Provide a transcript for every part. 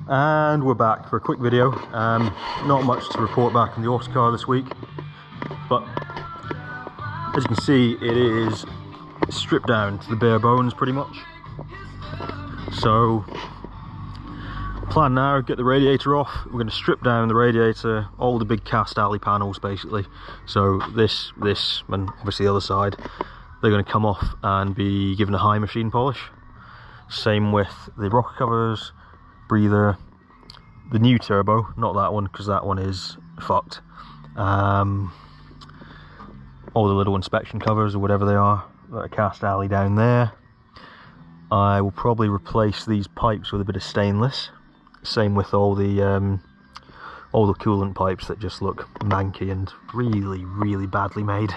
And we're back for a quick video. Not much to report back on the Autocar this week, but as you can see, it is stripped down to the bare bones pretty much. So plan now, get the radiator off. We're going to strip down the radiator, all the big cast alley panels basically. So this and obviously the other side, they're going to come off and be given a high machine polish. Same with the rocker covers, breather, the new turbo, not that one because that one is fucked. All the little inspection covers or whatever they are, that are cast alley down there. I will probably replace these pipes with a bit of stainless. Same with all the coolant pipes that just look manky and really badly made.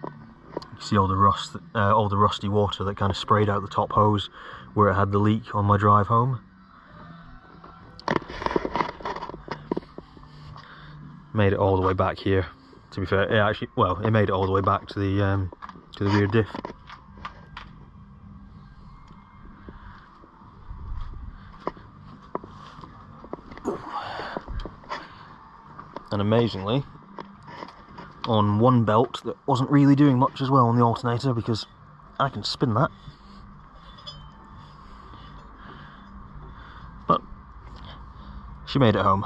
You see all the rust, all the rusty water that kind of sprayed out the top hose where it had the leak on my drive home. Made it all the way back here. To be fair, it made it all the way back to the rear diff. And amazingly, on one belt that wasn't really doing much as well on the alternator, because I can spin that. But she made it home.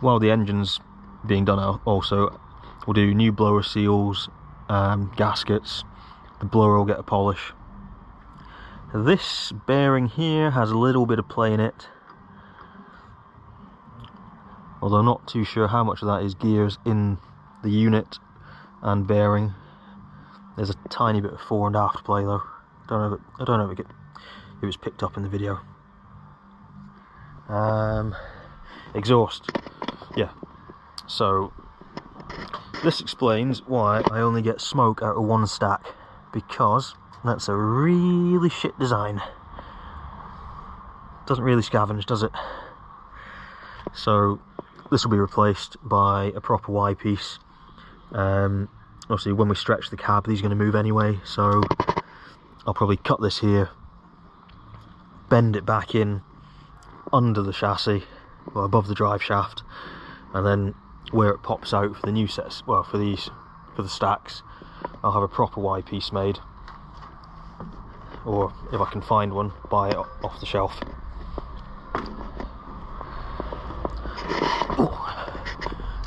While the engine's being done also, we'll do new blower seals, gaskets, the blower will get a polish. This bearing here has a little bit of play in it, although I'm not too sure how much of that is gears in the unit and bearing. There's a tiny bit of fore and aft play though. I don't know if it was picked up in the video. Exhaust, yeah. So this explains why I only get smoke out of one stack, because that's a really shit design. Doesn't really scavenge, does it? So this will be replaced by a proper Y piece. Obviously when we stretch the cab, these are going to move anyway, so I'll probably cut this here, bend it back in under the chassis, well above the drive shaft, and then where it pops out for the new sets, well for the stacks, I'll have a proper Y piece made, or if I can find one, buy it off the shelf.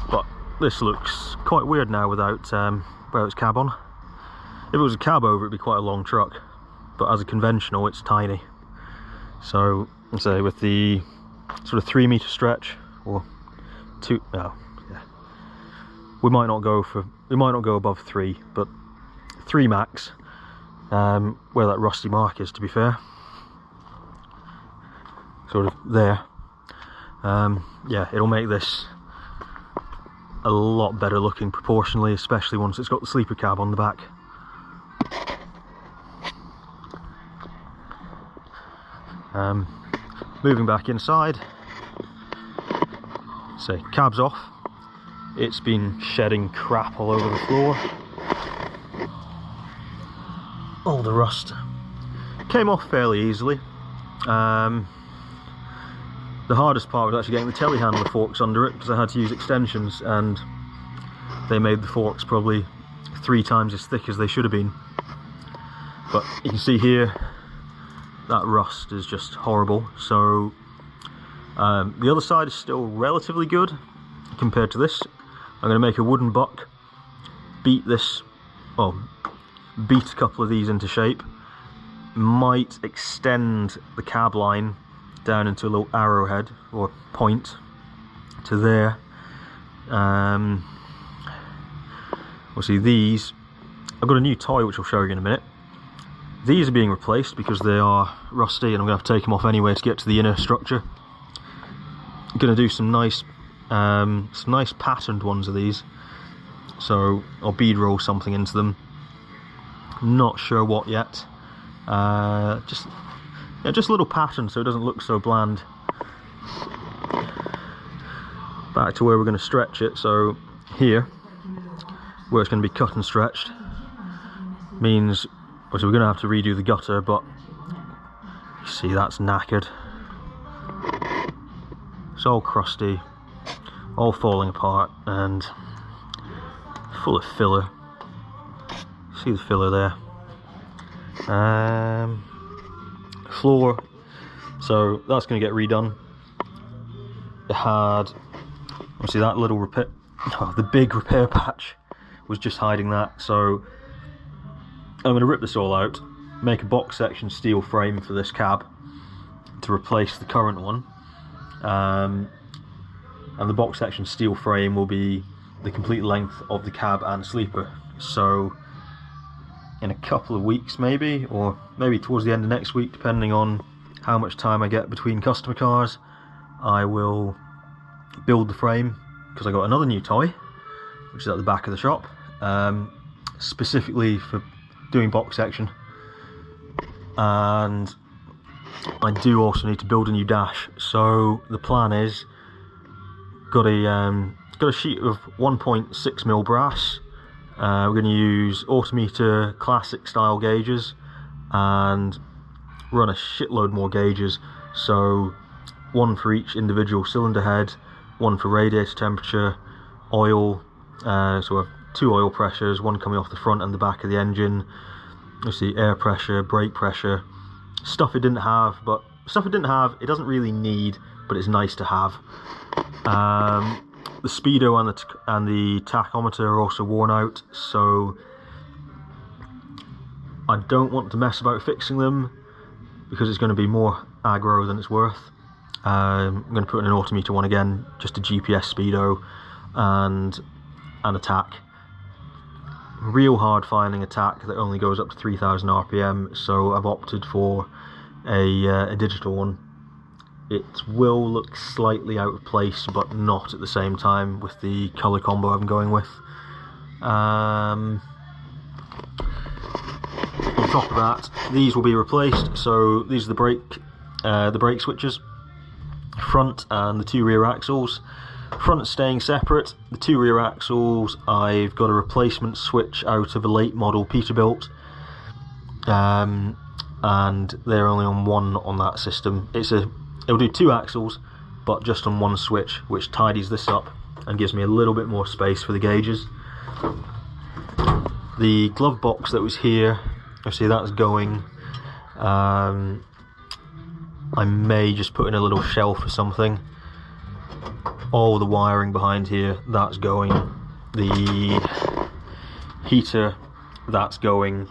But this looks quite weird now without its cab on. If it was a cab over, it'd be quite a long truck, but as a conventional it's tiny. So I'd say with the sort of 3 meter stretch, or two, no, yeah, we might not go above 3, but 3 max, where that rusty mark is, to be fair, sort of there. Yeah, it'll make this a lot better looking proportionally, especially once it's got the sleeper cab on the back. Moving back inside, so cab's off. It's been shedding crap all over the floor. All the rust came off fairly easily. The hardest part was actually getting the telehandler forks under it, because I had to use extensions and they made the forks probably 3 times as thick as they should have been. But you can see here that rust is just horrible. So the other side is still relatively good compared to this. I'm going to make a wooden buck, beat a couple of these into shape, might extend the cab line down into a little arrowhead or point to there. We'll see these. I've got a new toy which I'll show you in a minute. These are being replaced because they are rusty, and I'm going to have to take them off anyway to get to the inner structure. I'm going to do some nice patterned ones of these, so I'll bead roll something into them. Not sure what yet. Just a little pattern so it doesn't look so bland. Back to where we're going to stretch it. So here, where it's going to be cut and stretched, means obviously we're going to have to redo the gutter, but See, that's knackered. It's all crusty, all falling apart and full of filler. See the filler there. Floor, so that's going to get redone. It had, obviously that little repair, the big repair patch was just hiding that, so I'm going to rip this all out, make a box section steel frame for this cab to replace the current one, and the box section steel frame will be the complete length of the cab and sleeper. So in a couple of weeks maybe, or maybe towards the end of next week, depending on how much time I get between customer cars, I will build the frame, because I got another new toy which is at the back of the shop, specifically for doing box section. And I do also need to build a new dash, so the plan is got a sheet of 1.6mm brass. We're going to use Autometer classic style gauges and run a shitload more gauges, so one for each individual cylinder head, one for radiator temperature, oil, so we have 2 oil pressures, one coming off the front and the back of the engine. You see air pressure, brake pressure, stuff it didn't have, it doesn't really need, but it's nice to have. The speedo and the tachometer are also worn out, so I don't want to mess about fixing them because it's going to be more aggro than it's worth. I'm going to put in an Autometer one again, just a GPS speedo and a tach. Real hard finding a tach that only goes up to 3000 RPM, so I've opted for a digital one. It will look slightly out of place, but not at the same time with the colour combo I'm going with. On top of that, these will be replaced. So these are the brake switches, front and the 2 rear axles. Front staying separate. The 2 rear axles, I've got a replacement switch out of a late model Peterbilt, and they're only on one on that system. It'll do 2 axles, but just on one switch, which tidies this up and gives me a little bit more space for the gauges. The glove box that was here, obviously that's going. I may just put in a little shelf or something. All the wiring behind here, that's going. The heater, that's going.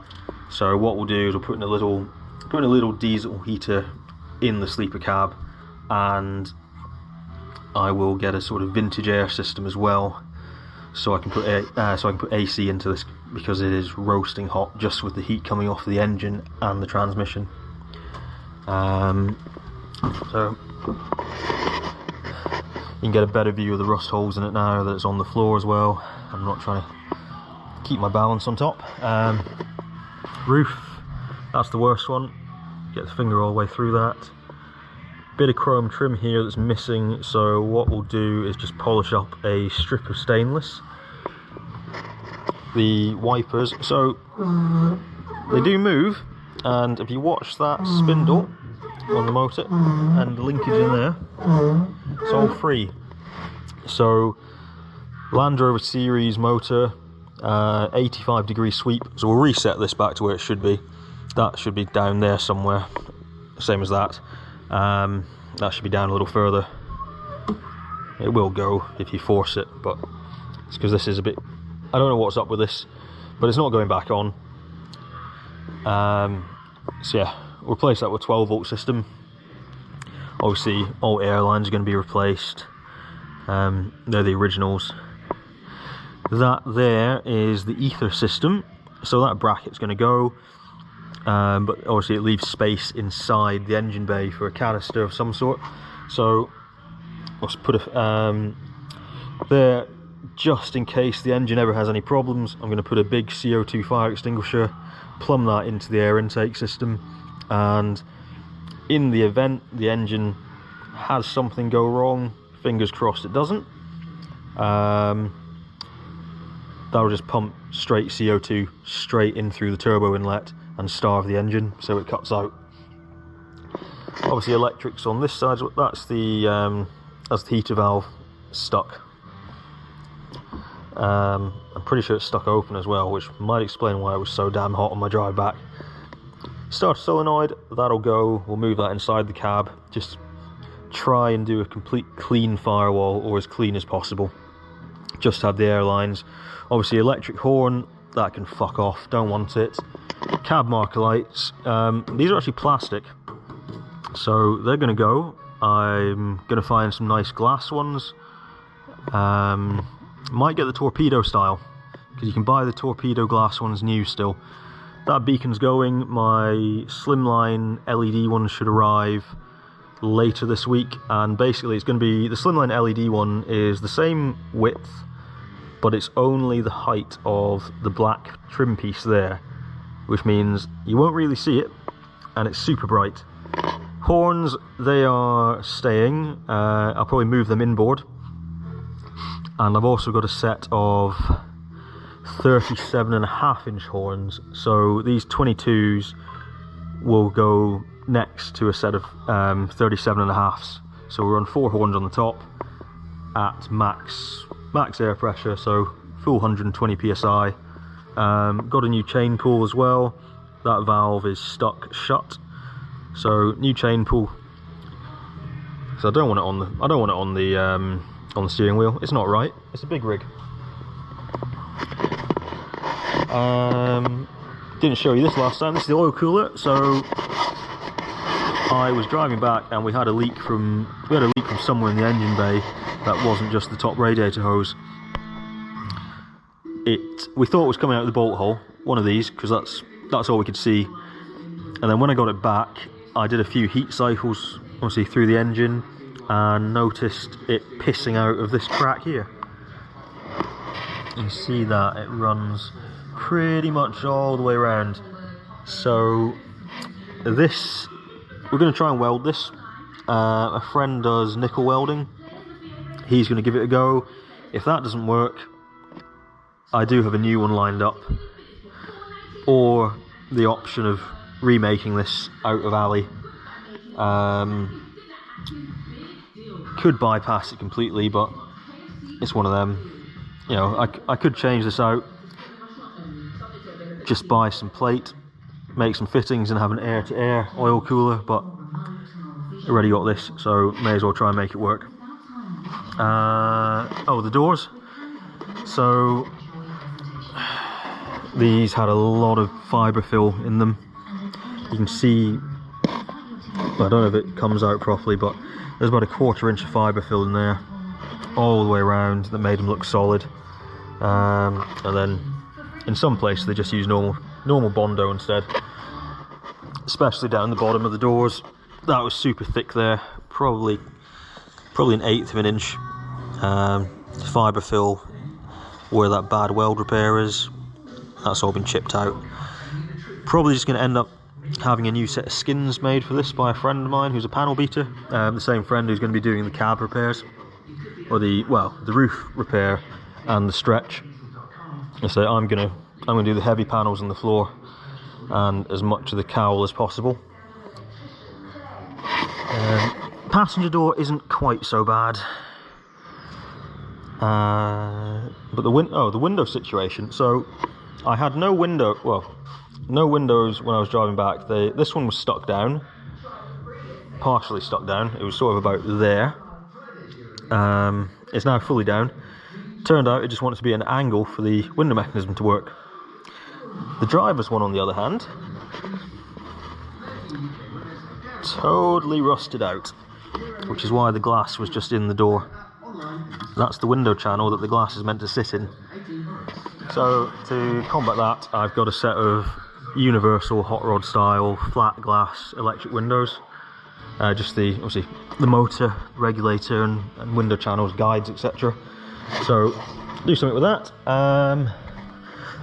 So what we'll do is we'll put in a little diesel heater in the sleeper cab, and I will get a sort of vintage air system as well, so I can put AC into this, because it is roasting hot just with the heat coming off the engine and the transmission. So you can get a better view of the rust holes in it now that it's on the floor as well. I'm not trying to keep my balance on top. Roof, that's the worst one. Get the finger all the way through that. Bit of chrome trim here that's missing, so what we'll do is just polish up a strip of stainless. The wipers, so they do move, and if you watch that spindle on the motor and the linkage in there, it's all free. So Land Rover series motor, 85-degree sweep, so we'll reset this back to where it should be. That should be down there somewhere, same as that. That should be down a little further. It will go if you force it, but it's because this is a bit, I don't know what's up with this, but it's not going back on. So yeah, we'll replace that with 12-volt system. Obviously all air lines are going to be replaced. They're the originals. That there is the ether system, so that bracket's going to go. But obviously it leaves space inside the engine bay for a canister of some sort, so I'll just put there just in case the engine ever has any problems. I'm going to put a big CO2 fire extinguisher, plumb that into the air intake system, and in the event the engine has something go wrong, fingers crossed it doesn't, that'll just pump straight CO2 straight in through the turbo inlet and starve the engine, so it cuts out. Obviously electrics on this side, that's the heater valve stuck. I'm pretty sure it's stuck open as well, which might explain why it was so damn hot on my drive back. Starter solenoid, that'll go, we'll move that inside the cab, just try and do a complete clean firewall, or as clean as possible. Just have the air lines. Obviously electric horn, that can fuck off, don't want it. Cab marker lights, these are actually plastic, so they're going to go. I'm going to find some nice glass ones. Might get the torpedo style, because you can buy the torpedo glass ones new still. That beacon's going. My slimline LED one should arrive later this week, and basically it's going to be, the slimline LED one is the same width, but it's only the height of the black trim piece there, which means you won't really see it, and it's super bright. Horns, they are staying. I'll probably move them inboard. And I've also got a set of 37.5-inch horns, so these 22s will go next to a set of 37.5s. So we're on 4 horns on the top at max air pressure, so full 120 psi. Got a new chain pull as well. That valve is stuck shut, so new chain pull. So I don't want it on the steering wheel. It's not right. It's a big rig. Didn't show you this last time. This is the oil cooler. So I was driving back and we had a leak from somewhere in the engine bay. That wasn't just the top radiator hose. We thought it was coming out of the bolt hole, one of these, because that's all we could see. And then when I got it back, I did a few heat cycles, obviously through the engine, and noticed it pissing out of this crack here. You see that it runs pretty much all the way around. So this, we're going to try and weld this. A friend does nickel welding. He's going to give it a go. If that doesn't work, I do have a new one lined up, or the option of remaking this out of alley. Could bypass it completely, but it's one of them. You know, I could change this out, just buy some plate, make some fittings and have an air-to-air oil cooler, but I already got this, so may as well try and make it work. Oh, the doors. So these had a lot of fibre fill in them. You can see, I don't know if it comes out properly, but there's about a 1/4 inch of fibre fill in there, all the way around, that made them look solid. And then in some places they just use normal Bondo instead, especially down the bottom of the doors. That was super thick there, probably 1/8 of an inch. Fibre fill where that bad weld repair is, that's all been chipped out. Probably just going to end up having a new set of skins made for this by a friend of mine who's a panel beater. The same friend who's going to be doing the cab repairs, or the roof repair and the stretch. So I'm gonna do the heavy panels on the floor and as much of the cowl as possible. Passenger door isn't quite so bad, but the window situation. So I had no windows when I was driving back. This one was stuck down, partially stuck down. It was sort of about there. It's now fully down. Turned out it just wanted to be an angle for the window mechanism to work. The driver's one, on the other hand, totally rusted out, which is why the glass was just in the door. That's the window channel that the glass is meant to sit in. So to combat that, I've got a set of universal hot rod style flat glass electric windows. Just obviously the motor, regulator and window channels, guides, etc. So do something with that.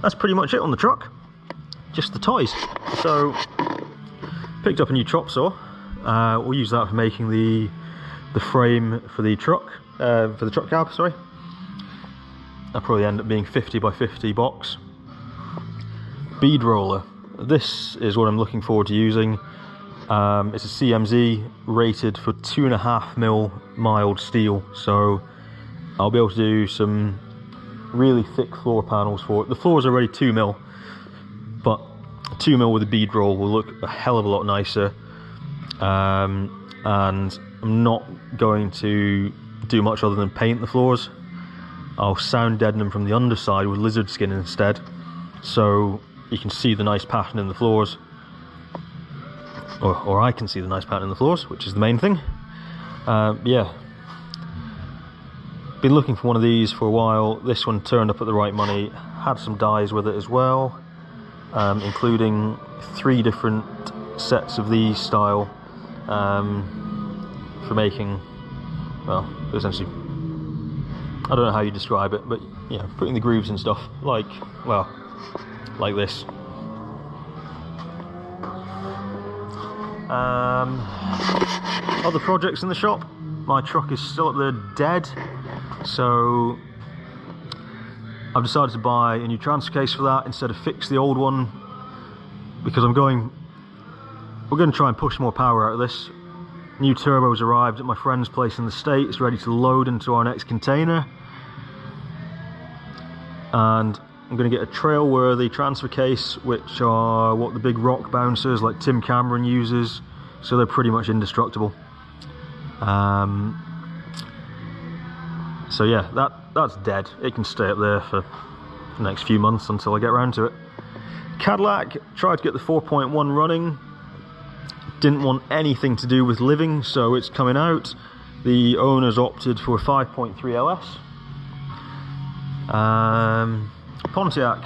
That's pretty much it on the truck, just the toys. So picked up a new chop saw. We'll use that for making the frame for the truck cab, sorry. That'll probably end up being 50 by 50 box. Bead roller. This is what I'm looking forward to using. It's a CMZ rated for 2.5mm mild steel, so I'll be able to do some really thick floor panels for it. The floor is already 2mm, but 2mm with a bead roll will look a hell of a lot nicer. And I'm not going to do much other than paint the floors. I'll sound deaden them from the underside with lizard skin instead, so you can see the nice pattern in the floors, or I can see the nice pattern in the floors, which is the main thing. Yeah, been looking for one of these for a while. This one turned up at the right money, had some dies with it as well, including 3 different sets of these style for making, well, essentially, I don't know how you describe it, but you know, putting the grooves and stuff, like, well, like this. Other projects in the shop. My truck is still up there dead, so I've decided to buy a new transfer case for that instead of fix the old one, because we're going to try and push more power out of this. New turbos arrived at my friend's place in the States, ready to load into our next container, and I'm going to get a trail-worthy transfer case, which are what the big rock bouncers like Tim Cameron uses, so they're pretty much indestructible. So yeah, that's dead. It can stay up there for the next few months until I get around to it. Cadillac, tried to get the 4.1 running. Didn't want anything to do with living, so it's coming out. The owners opted for 5.3 LS. Pontiac,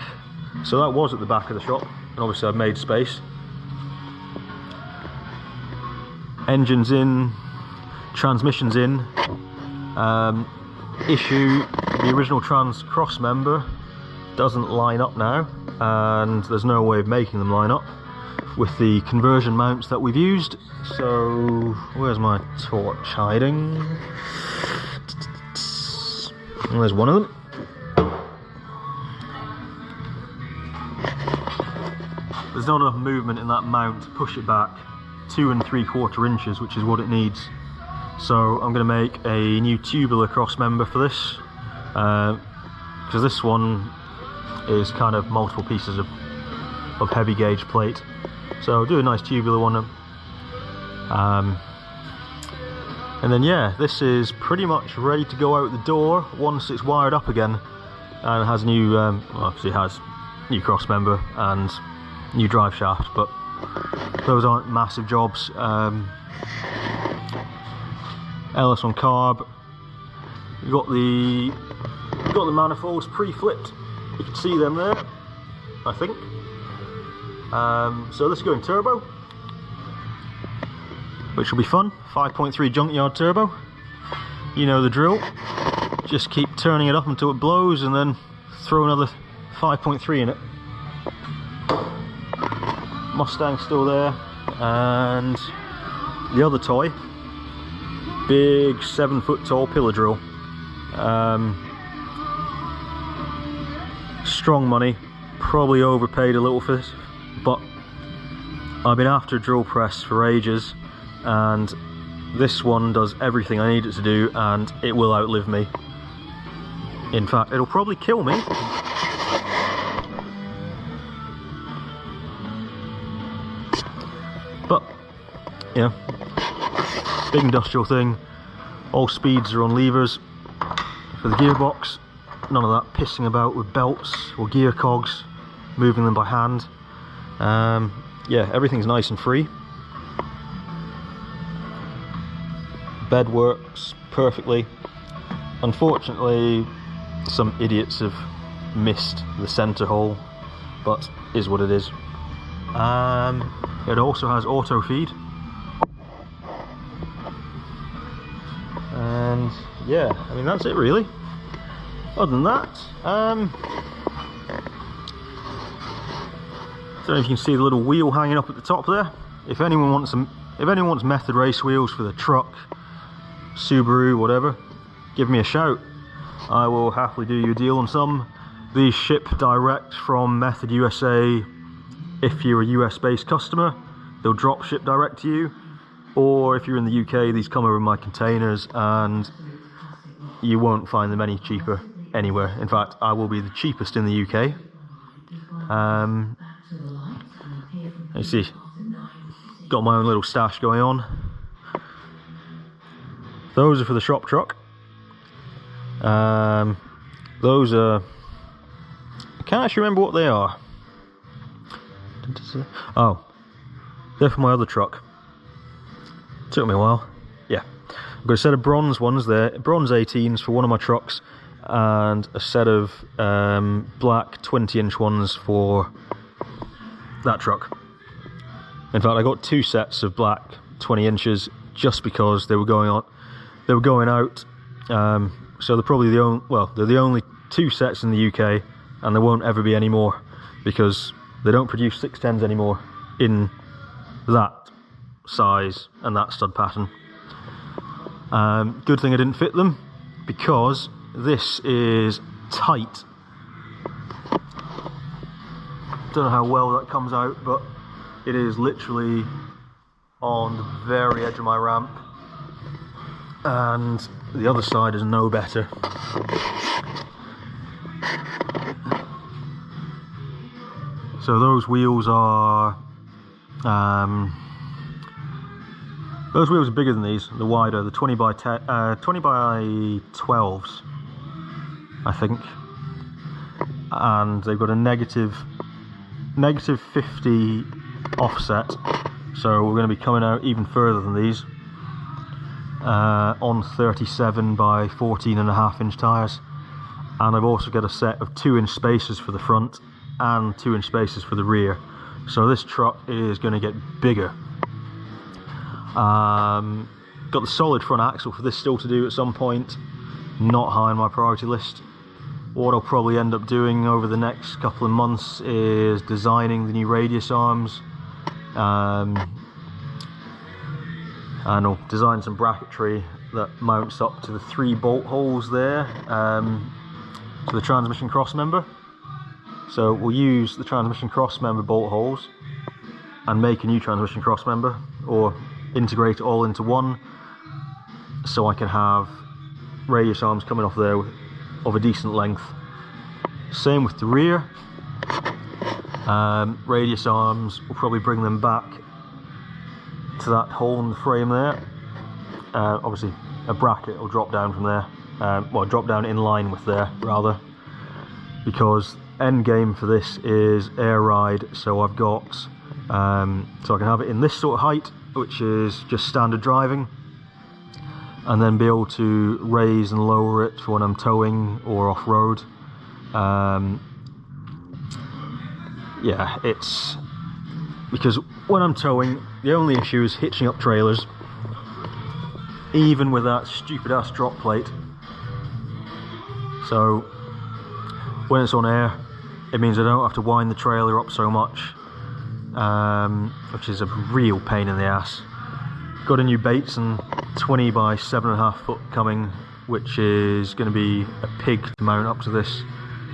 so that was at the back of the shop, and obviously I've made space. Engines in, transmissions in. Issue, the original trans cross member doesn't line up now, and there's no way of making them line up with the conversion mounts that we've used. So where's my torch hiding? Well, there's one of them. There's not enough movement in that mount to push it back 2 3/4 inches, which is what it needs. So I'm going to make a new tubular cross member for this, because this one is kind of multiple pieces of heavy gauge plate. So do a nice tubular one. And then yeah, this is pretty much ready to go out the door once it's wired up again, and it has new, well, obviously it has new cross member and new drive shaft, but those aren't massive jobs. LS on carb. We've got the manifolds pre-flipped. You can see them there, I think. So let's go in turbo, which will be fun. 5.3 junkyard turbo. You know the drill. Just keep turning it up until it blows, and then throw another 5.3 in it. Mustang still there, and the other toy, big 7-foot tall pillar drill. Strong money, probably overpaid a little for this, but I've been after a drill press for ages, and this one does everything I need it to do, and it will outlive me. In fact, it'll probably kill me. But, you know, big industrial thing. All speeds are on levers. For the gearbox, none of that pissing about with belts or gear cogs, moving them by hand. Yeah, everything's nice and free. Bed works perfectly. Unfortunately, some idiots have missed the center hole, but is what it is. It also has auto feed, and yeah, I mean that's it really. Other than that, I don't know if you can see the little wheel hanging up at the top there. If anyone wants method race wheels for the truck, Subaru, whatever, give me a shout. I will happily do you a deal on some. These ship direct from Method USA if you're a US based customer. they'll drop ship direct to you, or if you're in the UK, these come over in my containers, and you won't find them any cheaper anywhere. In fact, I will be the cheapest in the UK. You see, got my own little stash going on. Those are for the shop truck. Those are, I can't actually remember what they are. Oh, they're for my other truck. Took me a while. Yeah, I've got a set of bronze ones there, bronze 18s for one of my trucks, and a set of black 20-inch ones for that truck. In fact, I got 2 sets of black 20 inches just because they were going out. So they're probably the only, well, they're the only 2 sets in the UK, and there won't ever be any more because they don't produce 610s anymore in that size and that stud pattern. Good thing I didn't fit them, because this is tight. Don't know how well that comes out, but it is literally on the very edge of my ramp, and the other side is no better. So those wheels are bigger than these. They're wider. The 20 by 12s, I think, and they've got a negative 50 offset. So we're going to be coming out even further than these, on 37 by 14.5 inch tyres. And I've also got a set of 2-inch spacers for the front and 2-inch spacers for the rear. So this truck is going to get bigger. Got the solid front axle for this still to do at some point, not high on my priority list. What I'll probably end up doing over the next couple of months is designing the new radius arms, and I'll design some bracketry that mounts up to the 3 bolt holes there, to the transmission cross member. So we'll use the transmission cross member bolt holes and make a new transmission cross member, or integrate it all into one, so I can have radius arms coming off there of a decent length. Same with the rear. Radius arms, we'll probably bring them back to that hole in the frame there. Obviously a bracket will drop down from there, well, drop down in line with there rather, because end game for this is air ride. So I've got so I can have it in this sort of height, which is just standard driving, and then be able to raise and lower it for when I'm towing or off-road. Yeah, it's because when I'm towing, the only issue is hitching up trailers, even with that stupid ass drop plate. So when it's on air, it means I don't have to wind the trailer up so much, which is a real pain in the ass. Got a new Bateson 20 by 7.5 foot coming, which is going to be a pig to mount up to this,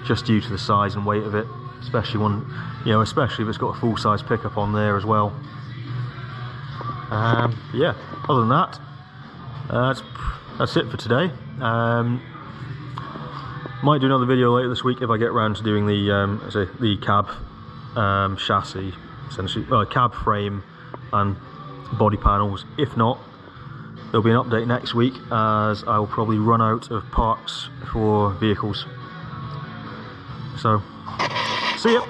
just due to the size and weight of it, especially when, especially if it's got a full-size pickup on there as well. Yeah, other than that, that's it for today. Might do another video later this week if I get around to doing the cab chassis, essentially, cab frame and body panels. If not, there'll be an update next week, as I will probably run out of parts for vehicles. So, see ya!